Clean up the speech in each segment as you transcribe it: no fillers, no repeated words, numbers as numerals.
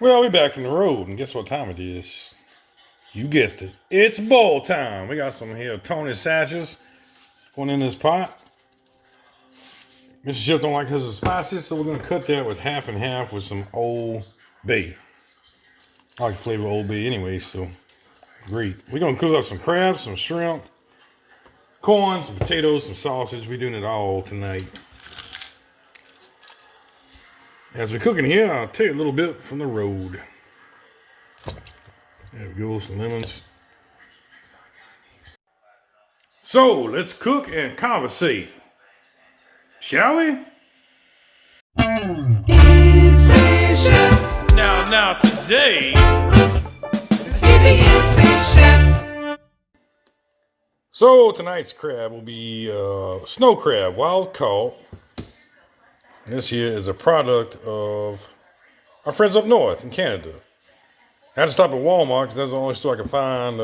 Well, we're back from the road, and guess what time it is? You guessed it. It's bowl time. We got some here Tony Satchers going in this pot. Mr. Chef don't like his spicy, so we're going to cut that with half and half with some Old Bay. I like the flavor of Old Bay anyway, so great. We're going to cook up some crabs, some shrimp, corn, some potatoes, some sausage. We're doing it all tonight. As we're cooking here, I'll tell you a little bit from the road. There we go, some lemons. So, let's cook and conversate. Shall we? Now, today. So, tonight's crab will be snow crab, wild caught. And this here is a product of our friends up north in Canada. I had to stop at Walmart because that's the only store I could find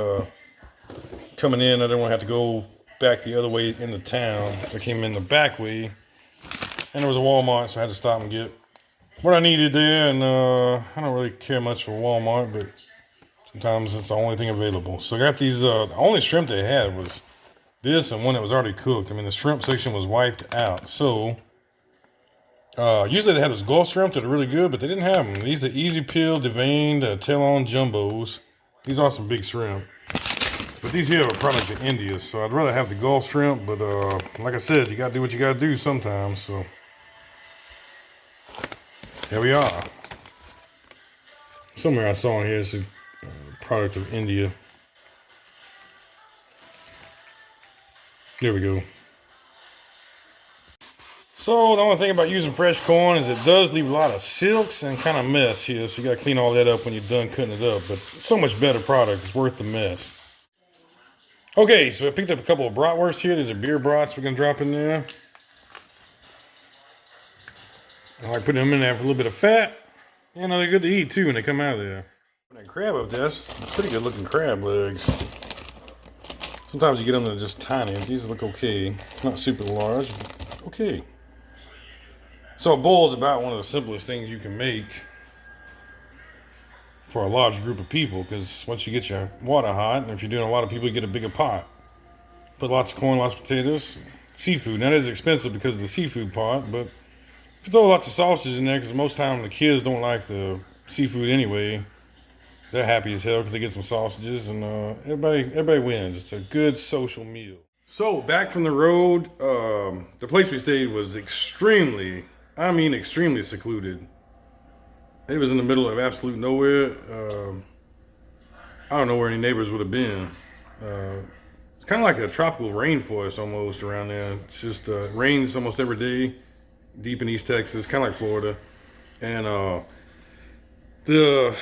coming in. I didn't want to have to go back the other way into town. I came in the back way, and there was a Walmart, so I had to stop and get what I needed there. And I don't really care much for Walmart, but sometimes it's the only thing available. So I got these. The only shrimp they had was this and one that was already cooked. I mean, the shrimp section was wiped out. So usually they have those Gulf shrimp that are really good, but they didn't have them. These are easy peel, deveined, tail-on jumbos. These are some big shrimp. But these here are a product of India, so I'd rather have the Gulf shrimp. But like I said, you gotta do what you gotta do sometimes. So here we are. Somewhere I saw in here it's a product of India. There we go. So the only thing about using fresh corn is it does leave a lot of silks and kind of mess here. So you got to clean all that up when you're done cutting it up. But it's so much better product. It's worth the mess. Okay, so I picked up a couple of bratwursts here. These are beer brats we're going to drop in there. I like putting them in there for a little bit of fat. You know, they're good to eat too when they come out of there. That crab up there, that's pretty good looking crab legs. Sometimes you get them that are just tiny. These look okay. Not super large, but okay. So a bowl is about one of the simplest things you can make for a large group of people, because once you get your water hot, and if you're doing a lot of people, you get a bigger pot. Put lots of corn, lots of potatoes, seafood. Now that is expensive because of the seafood part, but if you throw lots of sausage in there, because most time the kids don't like the seafood anyway, they're happy as hell because they get some sausages, and everybody wins. It's a good social meal. So back from the road, the place we stayed was extremely secluded. It was in the middle of absolute nowhere. I don't know where any neighbors would have been. It's kind of like a tropical rainforest almost around there. It's just rains almost every day, deep in East Texas, kind of like Florida. And the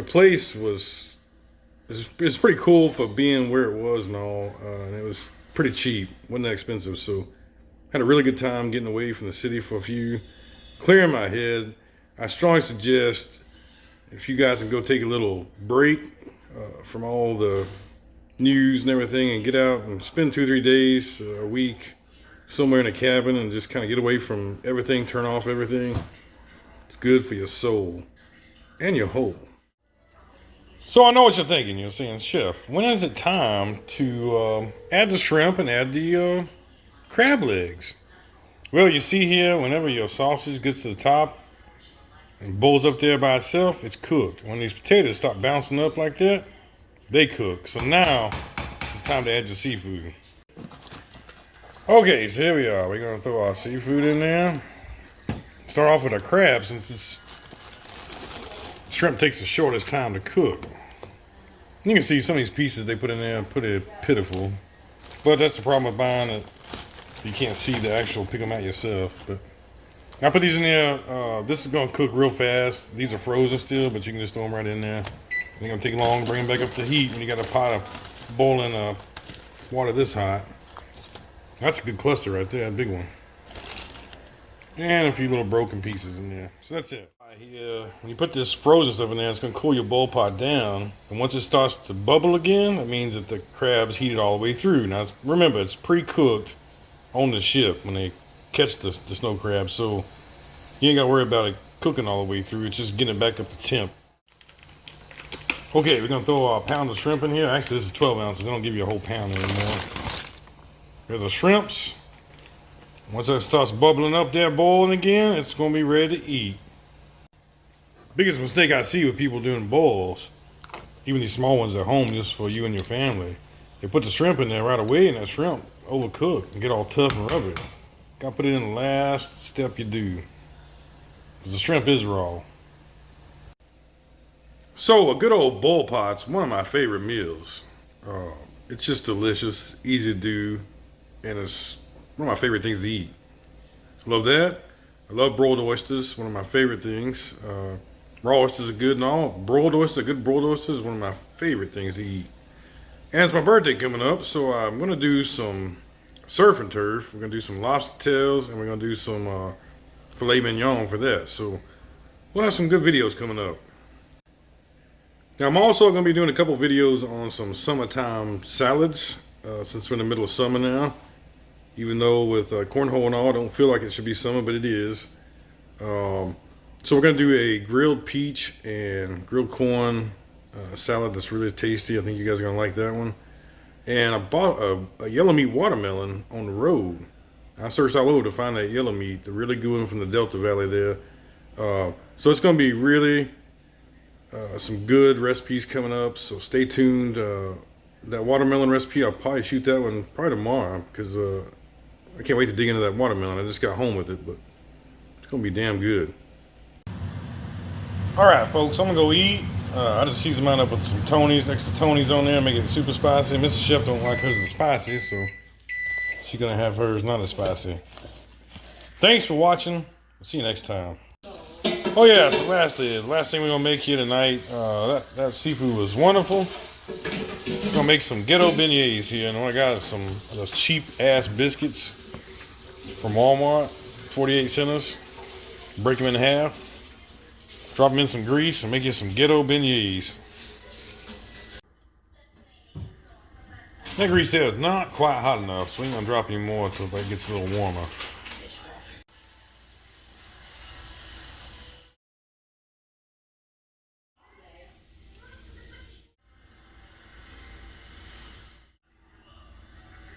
place was it's pretty cool for being where it was and all. And it was pretty cheap, wasn't that expensive. So had a really good time getting away from the city for a few, clearing my head. I strongly suggest if you guys can go take a little break from all the news and everything and get out and spend 2-3 days, a week, somewhere in a cabin and just kind of get away from everything, turn off everything. It's good for your soul and your whole. So I know what you're thinking. You're saying, Chef, when is it time to add the shrimp and add the crab legs? Well, you see here, whenever your sausage gets to the top and bowls up there by itself, it's cooked. When these potatoes start bouncing up like that, they cook. So now it's time to add your seafood. Okay, so here we are. We're gonna throw our seafood in there. Start off with our crab, since this shrimp takes the shortest time to cook. You can see some of these pieces they put in there pretty pitiful, but that's the problem with buying it. You can't see the actual pick them out yourself. But I put these in there. This is gonna cook real fast. These are frozen still, but you can just throw them right in there. It's gonna take long to bring them back up to heat when you got a pot of boiling water this hot. That's a good cluster right there, a big one. And a few little broken pieces in there. So that's it. When you put this frozen stuff in there, it's gonna cool your bowl pot down. And once it starts to bubble again, that means that the crab's heated all the way through. Now remember, it's pre-cooked on the ship when they catch the snow crab, so you ain't gotta worry about it cooking all the way through. It's just getting it back up to temp. Okay, we're gonna throw a pound of shrimp in here. Actually, this is 12 ounces. They don't give you a whole pound anymore. Here's the shrimps. Once that starts bubbling up there, boiling again, it's gonna be ready to eat. Biggest mistake I see with people doing boils, even these small ones at home just for you and your family, they put the shrimp in there right away and that shrimp overcooked and get all tough and rubbery. Gotta put it in the last step you do, because the shrimp is raw. So a good old boil pot's one of my favorite meals. It's just delicious, easy to do, and it's one of my favorite things to eat. Love that. I love broiled oysters, one of my favorite things. Raw oysters are good and all. Broiled oyster, good broiled oyster is one of my favorite things to eat. And it's my birthday coming up, so I'm gonna do some surf and turf. We're gonna do some lobster tails, and we're gonna do some filet mignon for that. So we'll have some good videos coming up. Now I'm also gonna be doing a couple videos on some summertime salads, since we're in the middle of summer now. Even though with cornhole and all, I don't feel like it should be summer, but it is. So we're gonna do a grilled peach and grilled corn salad that's really tasty. I think you guys are gonna like that one. And I bought a yellow meat watermelon on the road. I searched all over to find that yellow meat, the really good one from the Delta Valley there. So it's gonna be really some good recipes coming up. So stay tuned. That watermelon recipe, I'll probably shoot that one probably tomorrow, because I can't wait to dig into that watermelon. I just got home with it, but it's gonna be damn good. All right, folks, I'm gonna go eat. I just seasoned mine up with some Tony's, extra Tony's on there, make it super spicy. Mrs. Chef don't like hers as spicy, so she's gonna have hers not as spicy. Thanks for watching. See you next time. Oh yeah, so lastly, the last thing we're gonna make here tonight, that seafood was wonderful. We're gonna make some ghetto beignets here, and what I got is some of those cheap ass biscuits from Walmart, 48 centers. Break them in half. Drop them in some grease and make you some ghetto beignets. That grease there is not quite hot enough, so we ain't gonna drop any more until it gets a little warmer.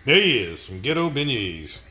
There he is, some ghetto beignets.